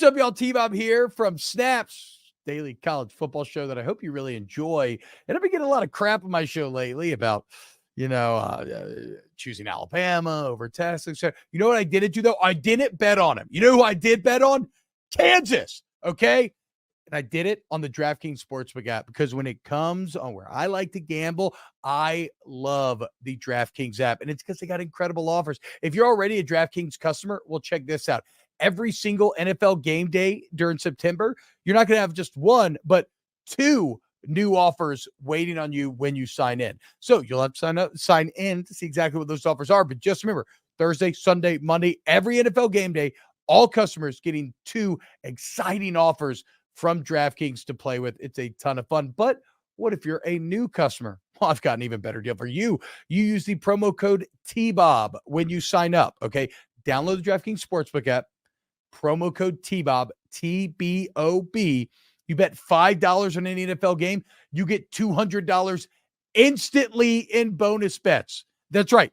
What's up, y'all? T-Bob here from Snaps, daily college football show that I hope you really enjoy. And I've been getting a lot of crap on my show lately about, choosing Alabama over Texas. You know what I didn't do, though? I didn't bet on him. You know who I did bet on? Kansas, okay? And I did it on the DraftKings Sportsbook app because when it comes on where I like to gamble, I love the DraftKings app. And it's because they got incredible offers. If you're already a DraftKings customer, well, check this out. Every single NFL game day during September, you're not going to have just one, but two new offers waiting on you when you sign in. So you'll have to sign in to see exactly what those offers are. But just remember, Thursday, Sunday, Monday, every NFL game day, all customers getting two exciting offers from DraftKings to play with. It's a ton of fun. But what if you're a new customer? Well, I've got an even better deal for you. You use the promo code TBOB when you sign up, okay? Download the DraftKings Sportsbook app, promo code TBOB, TBOB. You bet $5 on any NFL game, you get $200 instantly in bonus bets. That's right.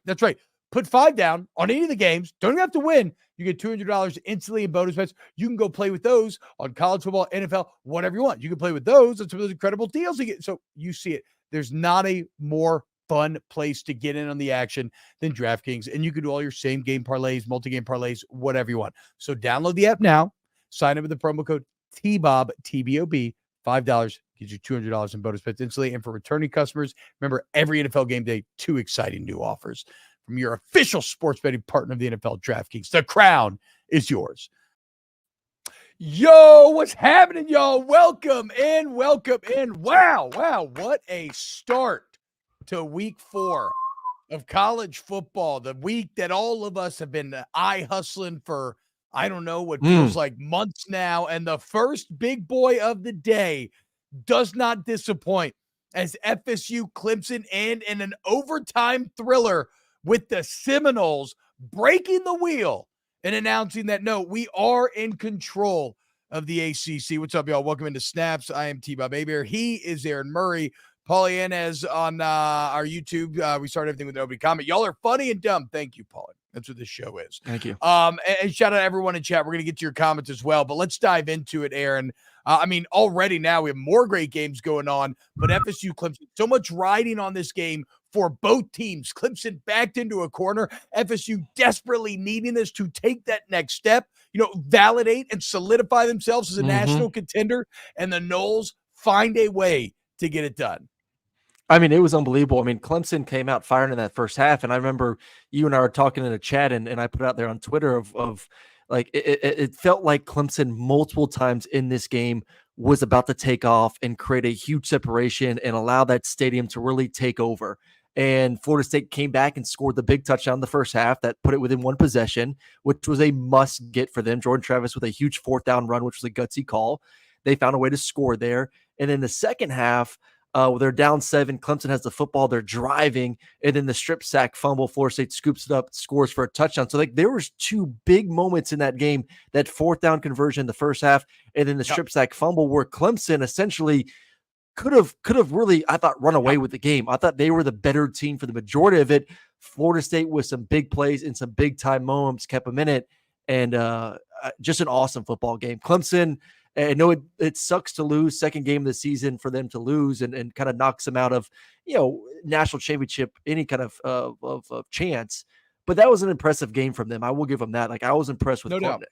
Put $5 down on any of the games. Don't even have to win. You get $200 instantly in bonus bets. You can go play with those on college football, NFL, whatever you want. You can play with those and some of those incredible deals you get. So you see it. There's not a more fun place to get in on the action than DraftKings. And you can do all your same game parlays, multi-game parlays, whatever you want. So download the app now. Sign up with the promo code TBOB, TBOB, $5 gives you $200 in bonus bets instantly. And for returning customers, remember every NFL game day, two exciting new offers from your official sports betting partner of the NFL, DraftKings. The crown is yours. Yo, what's happening, y'all? Welcome in. Wow, what a start to week 4 of college football. The week that all of us have been eye hustling for, I don't know, what feels like months now. And the first big boy of the day does not disappoint as FSU Clemson and in an overtime thriller with the Seminoles breaking the wheel and announcing that, no, we are in control of the ACC. What's up, y'all? Welcome into Snaps. I am T-Bob Hebert. He is Aaron Murray. Paulie Inez on our YouTube. We started everything with an opening comment. Y'all are funny and dumb. Thank you, Paulie. That's what this show is. Thank you. And shout out to everyone in chat. We're going to get to your comments as well, but let's dive into it, Aaron. Already now we have more great games going on, but FSU Clemson, so much riding on this game for both teams. Clemson backed into a corner. FSU desperately needing this to take that next step, validate and solidify themselves as a national contender, and the Noles find a way to get it done. It was unbelievable. Clemson came out firing in that first half, and I remember you and I were talking in a chat, and I put out there on Twitter of like it felt like Clemson multiple times in this game was about to take off and create a huge separation and allow that stadium to really take over. And Florida State came back and scored the big touchdown in the first half that put it within one possession, which was a must get for them. Jordan Travis with a huge fourth down run, which was a gutsy call. They found a way to score there. And in the second half, they're down 7. Clemson has the football. They're driving. And then the strip sack fumble, Florida State scoops it up, scores for a touchdown. So there was 2 big moments in that game, that fourth down conversion in the first half, and then the strip sack fumble where Clemson essentially could have really, I thought, run away with the game. I thought they were the better team for the majority of it. Florida State with some big plays and some big time moments kept them in it. And just an awesome football game. Clemson, I know it sucks to lose, second game of the season for them to lose and kind of knocks them out of, national championship, any kind of chance. But that was an impressive game from them. I will give them that. I was impressed with Klubnik.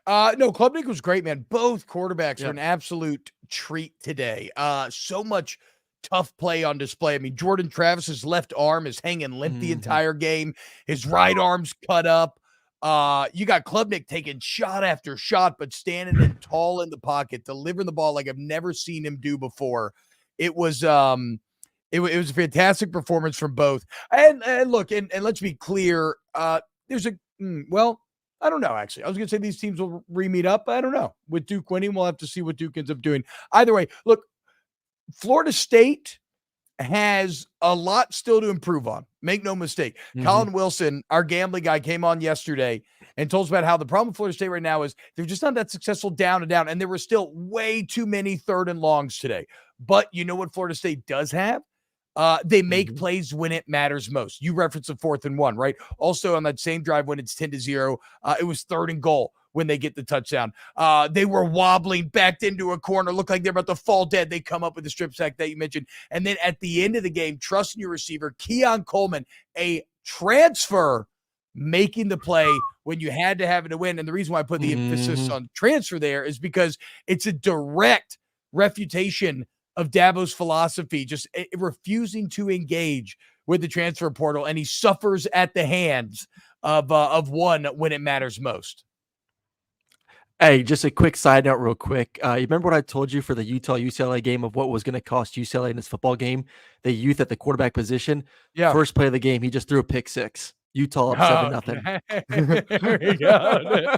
Klubnik was great, man. Both quarterbacks are an absolute treat today. So much tough play on display. Jordan Travis's left arm is hanging limp the entire game. His right arm's cut up. You got Klubnik taking shot after shot, but standing in tall in the pocket, delivering the ball like I've never seen him do before. It was it was a fantastic performance from both. And look, and let's be clear, there's I don't know, actually. I was going to say these teams will re-meet up. I don't know. With Duke winning, we'll have to see what Duke ends up doing. Either way, look, Florida State has a lot still to improve on. Make no mistake. Colin Wilson, our gambling guy, came on yesterday and told us about how the problem with Florida State right now is they're just not that successful down and down, and there were still way too many third and longs today. But you know what Florida State does have? They make plays when it matters most. You referenced the 4th and 1, right? Also on that same drive when it's 10-0, it was 3rd and goal when they get the touchdown. They were wobbling, backed into a corner, looked like they're about to fall dead. They come up with the strip sack that you mentioned. And then at the end of the game, trusting your receiver, Keon Coleman, a transfer, making the play when you had to have it to win. And the reason why I put the emphasis on transfer there is because it's a direct refutation of Dabo's philosophy, just refusing to engage with the transfer portal, and he suffers at the hands of one when it matters most. Hey, just a quick side note real quick. You remember what I told you for the Utah-UCLA game of what was going to cost UCLA in this football game? The youth at the quarterback position. Yeah. First play of the game, he just threw a pick six. Utah up 7-0. There we go.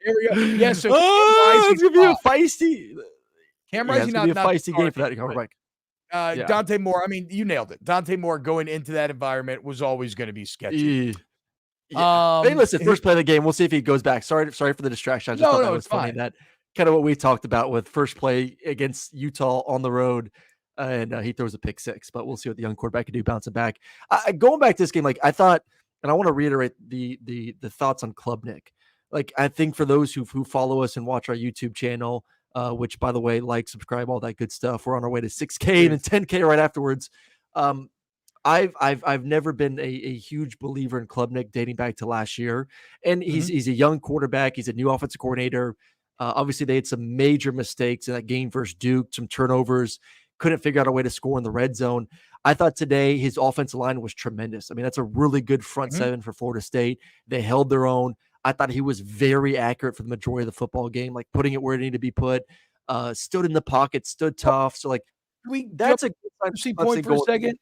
There we go. Yeah, so it's going to be a feisty. Cam Yeah, Rising it's going to be a feisty game for that quarterback. Dante Moore, I mean, you nailed it. Dante Moore going into that environment was always going to be sketchy. Yeah. Hey, listen, first play of the game. We'll see if he goes back. Sorry for the distraction. I just thought that was funny. That kind of what we talked about with first play against Utah on the road, and he throws a pick six. But we'll see what the young quarterback can do bouncing back. Going back to this game, like I thought, and I want to reiterate the thoughts on Klubnik. Like I think for those who follow us and watch our YouTube channel, which by the way, like, subscribe, all that good stuff. We're on our way to 6K and 10K right afterwards. I've never been a huge believer in Klubnik dating back to last year. And he's a young quarterback. He's a new offensive coordinator. Obviously they had some major mistakes in that game versus Duke, some turnovers, couldn't figure out a way to score in the red zone. I thought today his offensive line was tremendous. I mean, that's a really good front seven for Florida State. They held their own. I thought he was very accurate for the majority of the football game, like putting it where it needed to be put, stood in the pocket, stood tough. So like that's a good accuracy point for a second.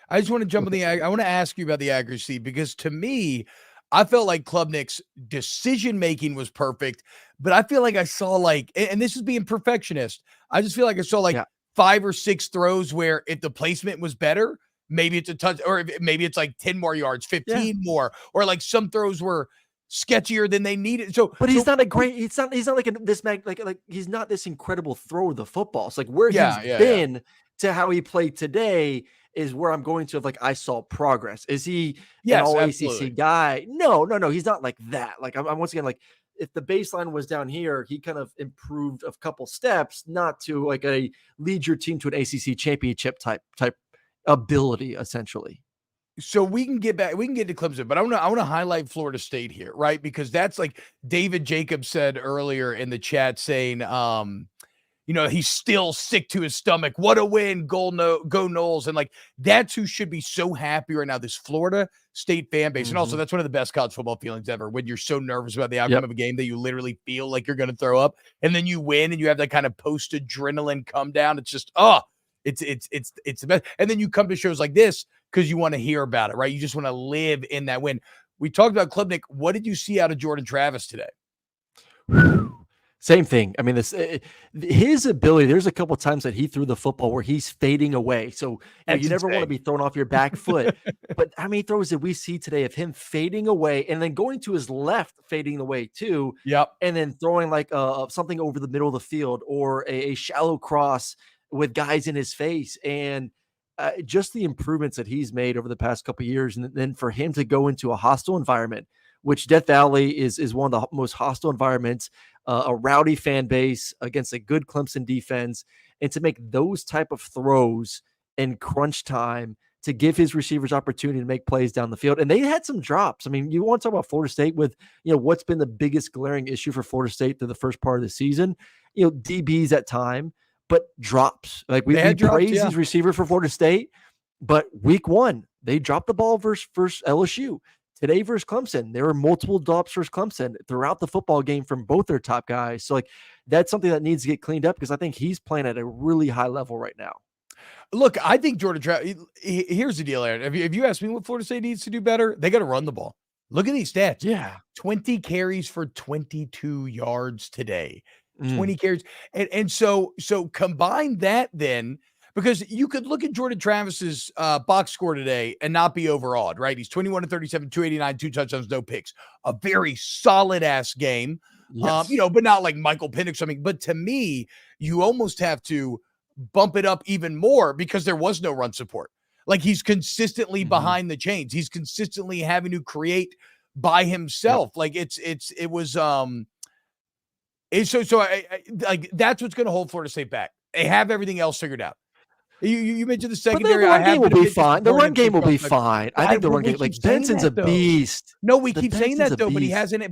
I just want to jump on I want to ask you about the accuracy, because to me, I felt like Klubnik's decision-making was perfect, but I feel like I saw and this is being perfectionist, I just feel like I saw 5 or 6 throws where if the placement was better, maybe it's a touch, or maybe it's like 10 more yards, 15 more, or like some throws were sketchier than they needed. But he's not a great, he's not like he's not this incredible thrower of the football. It's like where he's been to how he played today is where I'm going to like, I saw progress. Is he an all ACC guy? No, he's not like that. Like I'm once again, like if the baseline was down here, he kind of improved a couple steps, not to like a lead your team to an ACC championship type ability, essentially. So we can get to Clemson, but I want to highlight Florida State here, right? Because that's like David Jacobs said earlier in the chat, saying, he's still sick to his stomach. What a win, go Noles. And like, that's who should be so happy right now, this Florida State fan base. And also that's one of the best college football feelings ever, when you're so nervous about the outcome of a game that you literally feel like you're going to throw up, and then you win and you have that kind of post adrenaline come down. It's just, it's the best. And then you come to shows like this because you want to hear about it, right? You just want to live in that win. We talked about Klubnik. What did you see out of Jordan Travis today? Same thing. I mean, his ability, there's a couple of times that he threw the football where he's fading away. So you never want to be thrown off your back foot. But how many throws did we see today of him fading away and then going to his left, fading away too? Yep. And then throwing like something over the middle of the field, or a shallow cross with guys in his face. And just the improvements that he's made over the past couple of years. And then for him to go into a hostile environment, which Death Valley is one of the most hostile environments, a rowdy fan base against a good Clemson defense, and to make those type of throws in crunch time to give his receivers opportunity to make plays down the field. And they had some drops. I mean, you want to talk about Florida State with, what's been the biggest glaring issue for Florida State through the first part of the season, DBs at time, but drops. Like we praise these receivers for Florida State, but week 1, they dropped the ball versus LSU. Today versus Clemson, there were multiple drops versus Clemson throughout the football game from both their top guys. So like that's something that needs to get cleaned up, because I think he's playing at a really high level right now. Look, I think Jordan Travis, here's the deal, Aaron. If you ask me what Florida State needs to do better, they got to run the ball. Look at these stats. Yeah. 20 carries for 22 yards today. 20 carries. And so combine that then, because you could look at Jordan Travis's box score today and not be overawed, right? He's 21 to 37, 289, 2 touchdowns, no picks. A very solid ass game, yes. But not like Michael Penix something. But to me, you almost have to bump it up even more, because there was no run support. Like he's consistently behind the chains. He's consistently having to create by himself. Like it was like that's what's going to hold Florida State back. They have everything else figured out. You mentioned the secondary. But the run game will be fine. The run game will be fine. I think the run game, like Benson's a beast. No, we keep saying that though, but he hasn't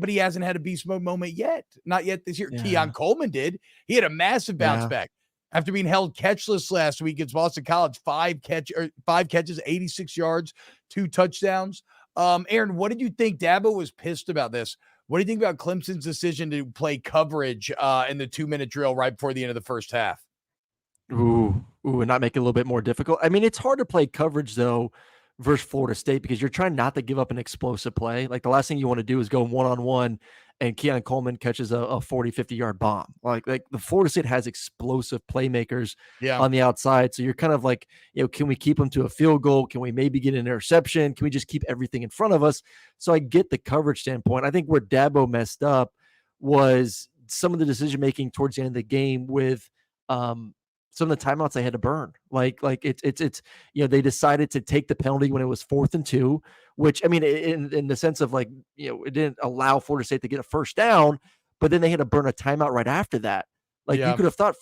had a beast mode moment yet. Not yet this year. Yeah. Keon Coleman did. He had a massive bounce back after being held catchless last week against Boston College. 5 catches, 86 yards, 2 touchdowns. Aaron, what did you think? Dabo was pissed about this. What do you think about Clemson's decision to play coverage in the 2-minute drill right before the end of the first half? And not make it a little bit more difficult. I mean, it's hard to play coverage though versus Florida State because you're trying not to give up an explosive play. Like the last thing you want to do is go 1-on-1 and Keon Coleman catches a 40, 50-yard bomb. Like the Florida State has explosive playmakers on the outside. So you're kind of like, can we keep them to a field goal? Can we maybe get an interception? Can we just keep everything in front of us? So I get the coverage standpoint. I think where Dabo messed up was some of the decision-making towards the end of the game with some of the timeouts they had to burn. Like it's they decided to take the penalty when it was 4th and 2, which I mean, in the sense of like, it didn't allow Florida State to get a first down, but then they had to burn a timeout right after that. Like you could have thought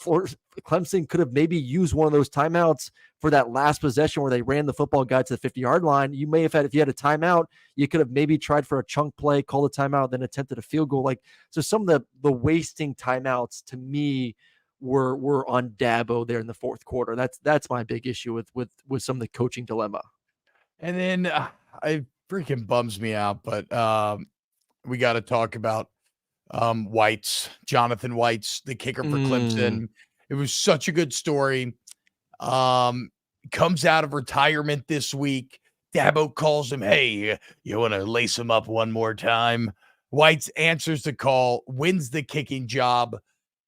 Clemson could have maybe used one of those timeouts for that last possession where they ran the football guy to the 50-yard line. You may have had, if you had a timeout, you could have maybe tried for a chunk play, called a timeout, then attempted a field goal. Like, so some of the wasting timeouts to me were on Dabo there in the 4th quarter. That's my big issue with some of the coaching dilemma. And then it freaking bums me out, but we got to talk about Jonathan Whites, the kicker for Clemson. It was such a good story. Comes out of retirement this week. Dabo calls him, hey, you want to lace him up one more time? Whites answers the call, wins the kicking job.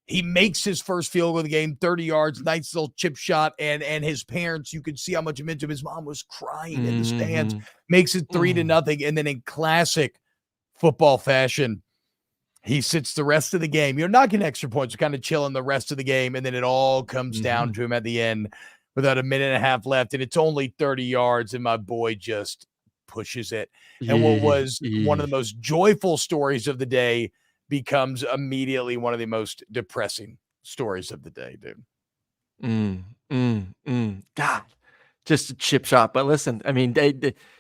He makes his first field goal of the game, 30 yards, nice little chip shot, and his parents, you could see how much it meant to him. His mom was crying in the stands, makes it 3-0, and then in classic football fashion, he sits the rest of the game. Knocking extra points, kind of chilling the rest of the game, and then it all comes down to him at the end without a minute and a half left, and it's only 30 yards, and my boy just pushes it. And what was one of the most joyful stories of the day becomes immediately one of the most depressing stories of the day, dude. God, just a chip shot. But listen, I mean,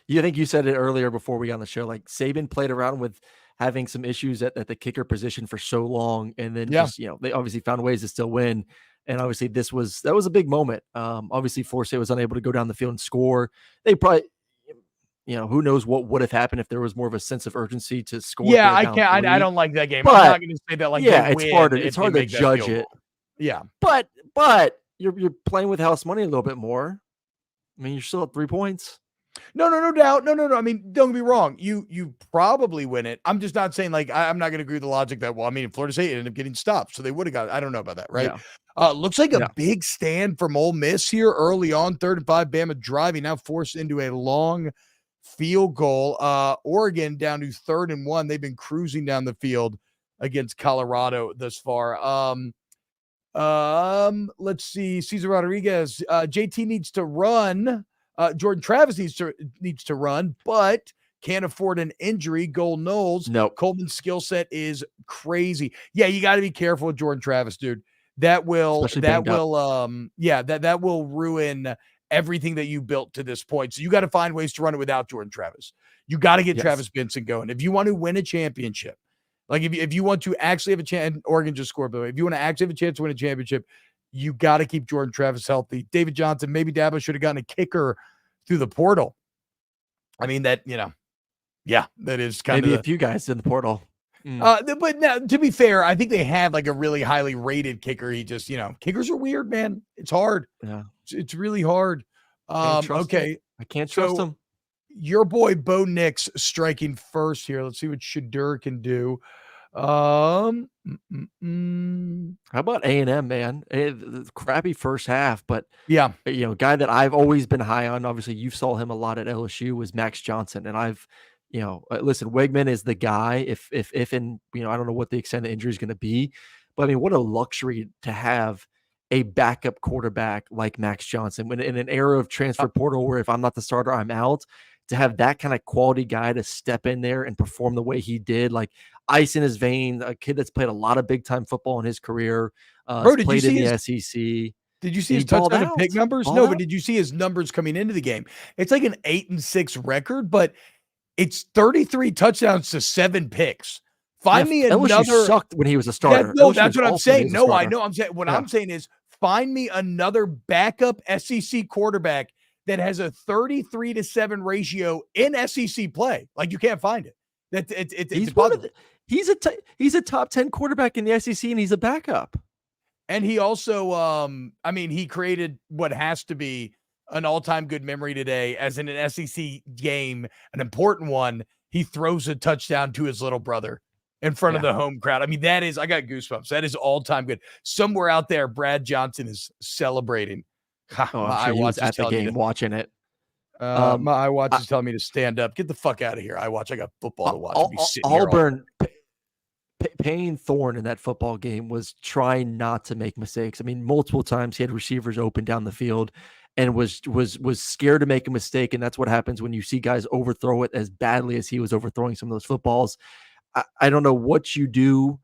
you think you said it earlier before we got on the show, like Saban played around with having some issues at the kicker position for so long. And then just, they obviously found ways to still win. And obviously that was a big moment. Obviously Florida State was unable to go down the field and score. They probably, who knows what would have happened if there was more of a sense of urgency to score. Yeah, I can't. I don't like that game. I'm not going to say that. Like, it's hard to judge it. Yeah, but you're playing with house money a little bit more. I mean, you're still at 3 points. No doubt. No. I mean, don't get me wrong. You probably win it. I'm just not saying like I'm not going to agree with the logic that. Well, I mean, Florida State ended up getting stopped, so they would have got. I don't know about that, right? Looks like a big stand from Ole Miss here early on, 3rd and 5. Bama driving, now forced into a long field goal. Oregon down to 3rd and 1. They've been cruising down the field against Colorado thus far. Let's see. Cesar Rodriguez. JT needs to run. Jordan Travis needs to run, but can't afford an injury. Goal Knowles. Nope. Coleman's skill set is crazy. Yeah, you got to be careful with Jordan Travis, dude. That will ruin everything that you built to this point. So you got to find ways to run it without Jordan Travis. You got to get Travis Benson going. If you want to win a championship, like if you want to actually have a chance, Oregon just scored, by the way. If you want to actually have a chance to win a championship, you got to keep Jordan Travis healthy. David Johnson, maybe Dabo should have gotten a kicker through the portal. I mean, that is kind of a few guys in the portal. But now, to be fair, I think they had like a really highly rated kicker. He just, kickers are weird, man. It's hard. Yeah. It's really hard. Okay. I can't trust him. Your boy Bo Nix striking first here. Let's see what Shadur can do. How about A&M, man? Crappy first half, but yeah, guy that I've always been high on. Obviously, you saw him a lot at LSU. Was Max Johnson, and I've, listen, Wegman is the guy. If and I don't know what the extent of injury is going to be, but I mean, what a luxury to have a backup quarterback like Max Johnson when in an era of transfer portal where if I'm not the starter, I'm out. to have that kind of quality guy to step in there and perform the way he did, like ice in his vein, a kid that's played a lot of big time football in his career, Bro, did you played in see the his SEC. did you see He his balled touchdown and out. pick numbers? Balled No, out. but did you see his numbers coming into the game? It's like an 8-6 record, but it's 33 touchdowns to 7 picks. Find me LSU another sucked when he was a starter. No, LSU that's was what I'm awful when he saying. was a No, I starter. know. I'm saying what Yeah. I'm saying is find me another backup SEC quarterback that has a 33-7 ratio in SEC play. Like you can't find it. He's a top 10 quarterback in the SEC, and he's a backup. And he also, he created what has to be an all-time good memory today, as in an SEC game, an important one. He throws a touchdown to his little brother in front of the home crowd. I mean, I got goosebumps. That is all-time good. Somewhere out there, Brad Johnson is celebrating. I'm sure he was at the game watching it. My iWatch is telling me to stand up. Get the fuck out of here, iWatch. I got football to watch. Auburn, Payne Thorne in that football game was trying not to make mistakes. I mean, multiple times he had receivers open down the field and was scared to make a mistake. And that's what happens when you see guys overthrow it as badly as he was overthrowing some of those footballs. I don't know what you do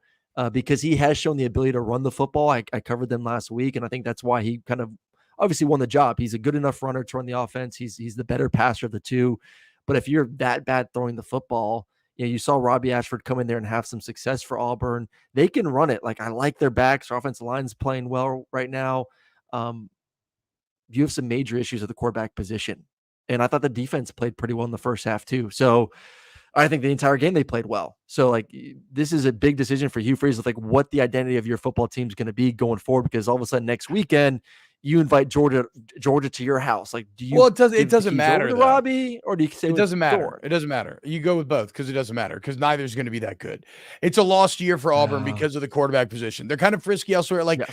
because he has shown the ability to run the football. I covered them last week, and I think that's why he kind of obviously won the job. He's a good enough runner to run the offense. He's the better passer of the two. But if you're that bad throwing the football, you saw Robbie Ashford come in there and have some success for Auburn. They can run it. Like, I like their backs. Their offensive line's playing well right now. You have some major issues at the quarterback position. And I thought the defense played pretty well in the first half too. So I think the entire game they played well. So like, this is a big decision for Hugh Freeze, like what the identity of your football team is going to be going forward, because all of a sudden next weekend you invite Georgia to your house. Like, do you? Well, it doesn't matter, to Robbie, or do you say it doesn't matter? Thor? It doesn't matter. You go with both because it doesn't matter, because neither is going to be that good. It's a lost year for Auburn because of the quarterback position. They're kind of frisky elsewhere. Like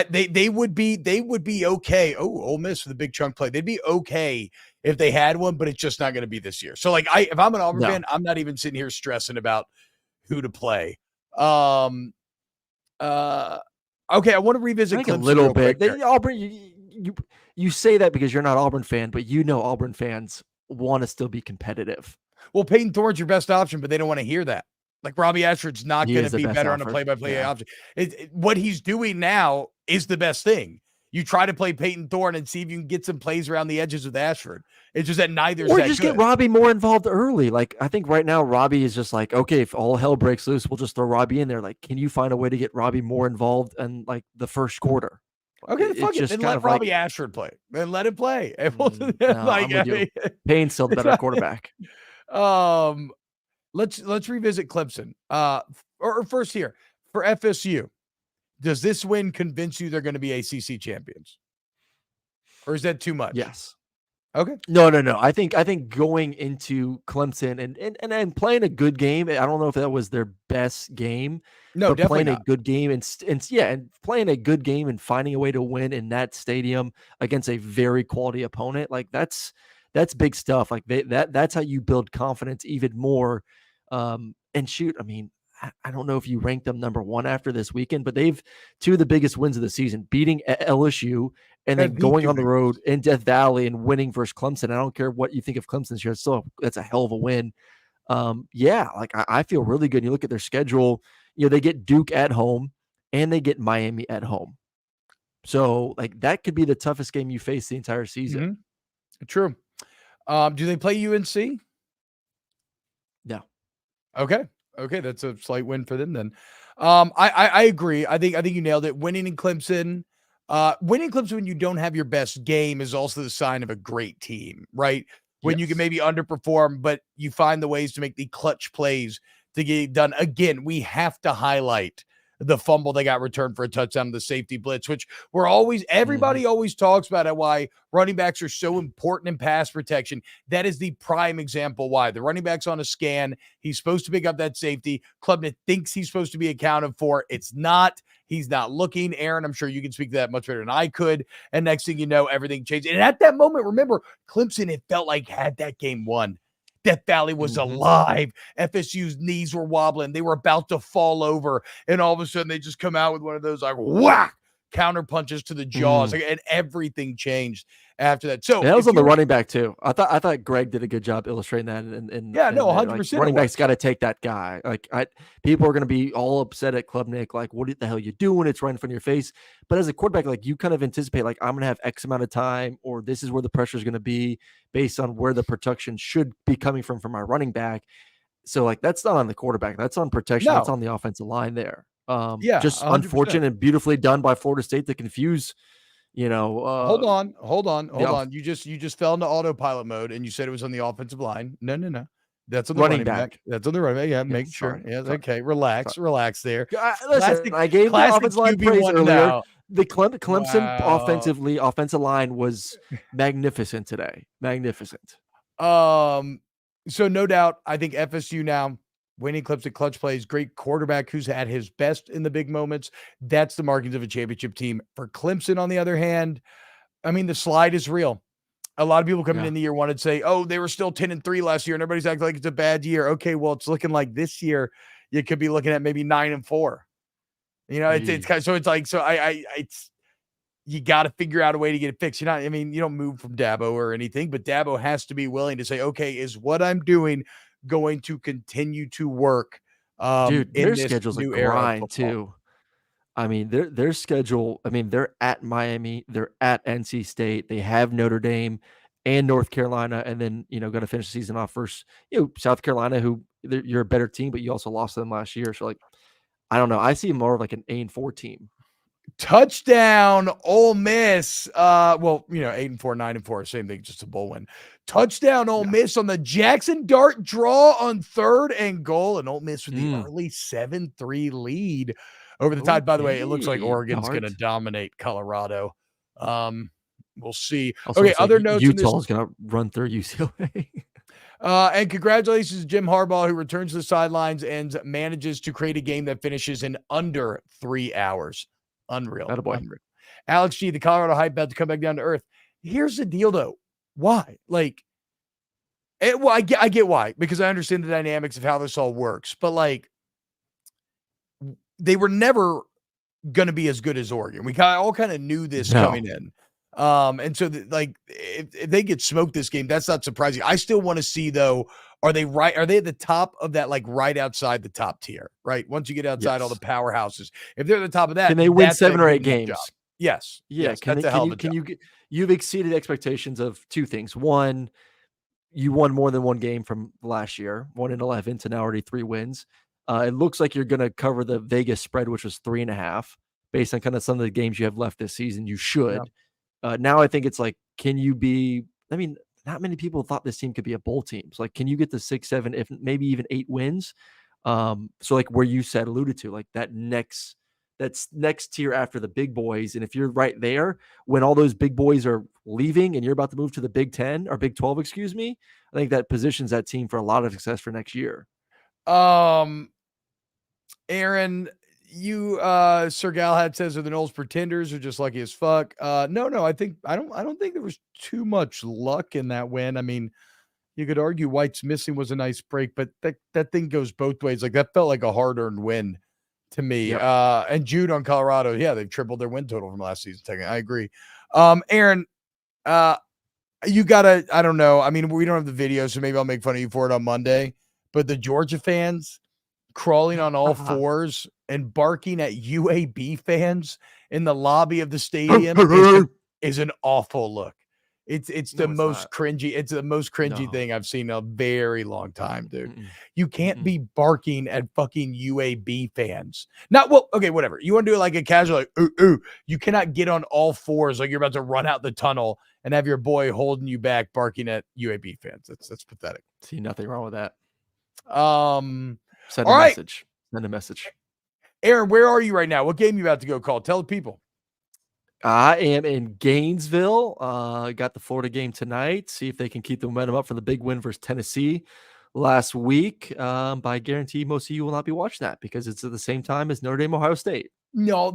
they would be okay. Oh, Ole Miss with a big chunk play. They'd be okay if they had one, but it's just not going to be this year. So like, if I'm an Auburn fan, I'm not even sitting here stressing about who to play. Okay, I want to revisit Clemson a little bit. Auburn, you say that because you're not an Auburn fan, but Auburn fans want to still be competitive. Well, Payton Thorne's your best option, but they don't want to hear that. Like, Robbie Ashford's not going to be better on a play-by-play option. What he's doing now is the best thing. You try to play Payton Thorne and see if you can get some plays around the edges with Ashford. It's just that neither's or that just good. Get Robbie more involved early. Like, I think right now Robbie is just like, okay, if all hell breaks loose, we'll just throw Robbie in there. Like, can you find a way to get Robbie more involved in like the first quarter? Okay, fuck it. Then let Robbie Ashford play. Then let him play. Payne's still the better quarterback. Let's revisit Clemson. Or first here for FSU. Does this win convince you they're going to be ACC champions? Or is that too much? Yes. Okay. No. I think going into Clemson and playing a good game. I don't know if that was their best game. No, but definitely playing a good game and playing a good game and finding a way to win in that stadium against a very quality opponent. Like that's big stuff. Like that's how you build confidence even more. And shoot, I mean, I don't know if you rank them number one after this weekend, but they've two of the biggest wins of the season, beating LSU and then going on the road in Death Valley and winning versus Clemson. I don't care what you think of Clemson. That's a hell of a win. Like I feel really good. You look at their schedule, they get Duke at home and they get Miami at home. So like that could be the toughest game you face the entire season. Mm-hmm. True. Do they play UNC? No. Okay, that's a slight win for them then. I agree. I think you nailed it. Winning in Clemson when you don't have your best game is also the sign of a great team, right? When you can maybe underperform, but you find the ways to make the clutch plays to get it done. Again, we have to highlight the fumble they got returned for a touchdown of the safety blitz, which everybody always talks about why running backs are so important in pass protection. That is the prime example why. The running back's on a scan. He's supposed to pick up that safety. Klubnik thinks he's supposed to be accounted for. It's not. He's not looking. Aaron, I'm sure you can speak to that much better than I could. And next thing you know, everything changed. And at that moment, remember, Clemson, it felt like had that game won. Death Valley was alive. FSU's knees were wobbling. They were about to fall over. And all of a sudden, they just come out with one of those like, whack, counter punches to the jaws, and everything changed after that. So that was on the running back too. I thought Greg did a good job illustrating that. And 100%. Running back's got to take that guy. People are going to be all upset at Club Nick. Like, what the hell are you doing? It's right in front of your face. But as a quarterback, like you kind of anticipate, like I'm going to have X amount of time, or this is where the pressure is going to be based on where the protection should be coming from my running back. So like that's not on the quarterback. That's on protection. That's on the offensive line there. Just 100%. Unfortunate and beautifully done by Florida State to confuse. Hold on. You just fell into autopilot mode and you said it was on the offensive line. No. That's on the running back. That's on the running back. Yeah, make sure. Yeah, okay. Relax there. Listen, I gave the offensive line praise earlier. Now. The Clemson offensive line was magnificent today. Magnificent. So no doubt, I think FSU now winning Clemson clutch plays, great quarterback who's at his best in the big moments. That's the markings of a championship team. For Clemson, on the other hand, I mean, the slide is real. A lot of people coming in the year wanted to say, oh, they were still 10-3 last year, and everybody's acting like it's a bad year. Okay, well, it's looking like this year you could be looking at maybe 9-4. It's kind of, so it's like, so it's you got to figure out a way to get it fixed. You don't move from Dabo or anything, but Dabo has to be willing to say, okay, is what I'm doing going to continue to work? Dude, their schedule's a grind too. I mean, their schedule, they're at Miami, they're at NC State, they have Notre Dame and North Carolina, and then, going to finish the season off first, South Carolina, who you're a better team, but you also lost them last year. So, like, I don't know. I see more of like an 8-4 team. Touchdown, Ole Miss. 8-4, 9-4, same thing, just a bowl win. Touchdown, Ole Miss on the Jackson Dart draw on 3rd and goal, and Ole Miss with the early 7-3 lead over the Tide. By the way, it looks like Oregon's going to dominate Colorado. We'll see. Okay, other notes. Utah's going to run through UCLA. And congratulations to Jim Harbaugh, who returns to the sidelines and manages to create a game that finishes in under 3 hours. Unreal. Unreal. Alex G, the Colorado hype about to come back down to earth. Here's the deal, though. Why? I get why, because I understand the dynamics of how this all works. But they were never going to be as good as Oregon. We all kind of knew this coming in. And so if they get smoked this game, that's not surprising. I still want to see, though, are they at the top of that, right outside the top tier, right? Once you get outside all the powerhouses, if they're at the top of that, can they win 7 or 8 games? Yes. Yeah. You've exceeded expectations of 2 things. One, you won more than 1 game from last year, 1-11 to now already 3 wins. It looks like you're going to cover the Vegas spread, which was 3.5 based on kind of some of the games you have left this season. You should. Yeah. Now I think it's can you be, not many people thought this team could be a bowl team. So can you get to 6, 7, if maybe even 8 wins? So where you alluded to, that's next tier after the big boys. And if you're right there, when all those big boys are leaving and you're about to move to the Big 10 or Big 12, I think that positions that team for a lot of success for next year. Aaron, Sir Galahad says, are the Knowles pretenders or just lucky as fuck? No, I don't think there was too much luck in that win. You could argue White's missing was a nice break, but that thing goes both ways. That felt like a hard-earned win to me. Yep. And Jude on Colorado, they've tripled their win total from last season. I agree. Aaron, you gotta, I don't know. We don't have the video, so maybe I'll make fun of you for it on Monday, but the Georgia fans crawling on all fours and barking at UAB fans in the lobby of the stadium is an awful look. It's the most cringy. It's the most cringy thing I've seen in a very long time, dude. You can't be barking at fucking UAB fans. Okay, whatever. You want to do it like a casual, ooh. You cannot get on all fours like you're about to run out the tunnel and have your boy holding you back barking at UAB fans. That's pathetic. See nothing wrong with that. Send a message. Aaron, where are you right now? What game you about to go call? Tell the people. I am in Gainesville. Got the Florida game tonight. See if they can keep the momentum up for the big win versus Tennessee last week. But I guarantee most of you will not be watching that because it's at the same time as Notre Dame, Ohio State. No,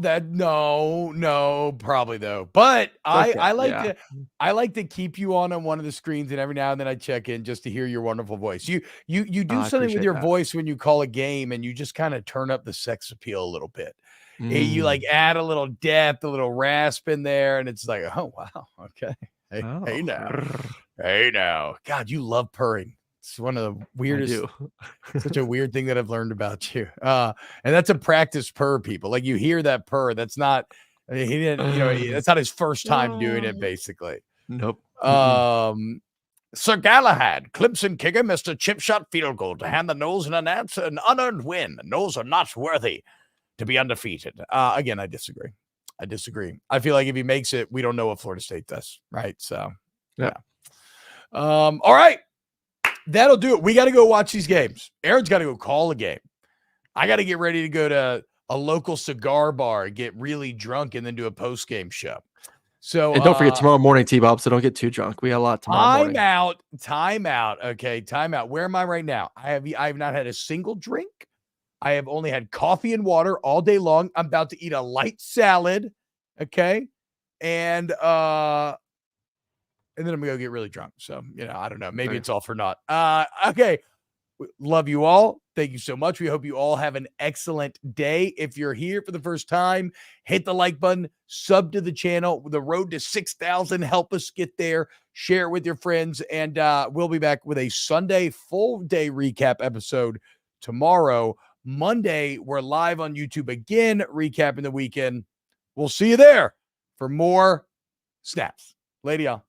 probably though. But I like to keep you on one of the screens, and every now and then I check in just to hear your wonderful voice. You do something with your voice when you call a game, and you just kind of turn up the sex appeal a little bit. You like add a little depth, a little rasp in there, and it's like, oh wow, okay. Hey now. God, you love purring. It's one of the weirdest. Such a weird thing that I've learned about you. And that's a practice purr, people. Like you hear that purr. That's not. I mean, he didn't. That's not his first time doing it. Basically. Nope. Sir Galahad, Clemson kicker, missed a chip shot field goal to hand the Noles an unearned win. The Noles are not worthy to be undefeated. Again, I disagree. I feel like if he makes it, we don't know what Florida State does, right? So, yeah. All right. That'll do it. We got to go watch these games. Aaron's got to go call a game. I got to get ready to go to a local cigar bar, get really drunk, and then do a post-game show. So, and don't forget tomorrow morning, T-Bob, so don't get too drunk. We got a lot tomorrow morning. Time out. Okay, time out. Where am I right now? I have not had a single drink. I have only had coffee and water all day long. I'm about to eat a light salad. Okay. And then I'm going to go get really drunk. So, I don't know. Maybe it's all for naught. Okay. Love you all. Thank you so much. We hope you all have an excellent day. If you're here for the first time, hit the like button, sub to the channel. The road to 6,000. Help us get there. Share it with your friends. And we'll be back with a Sunday full day recap episode tomorrow. Monday, we're live on YouTube again, recapping the weekend. We'll see you there for more snaps. Later, y'all.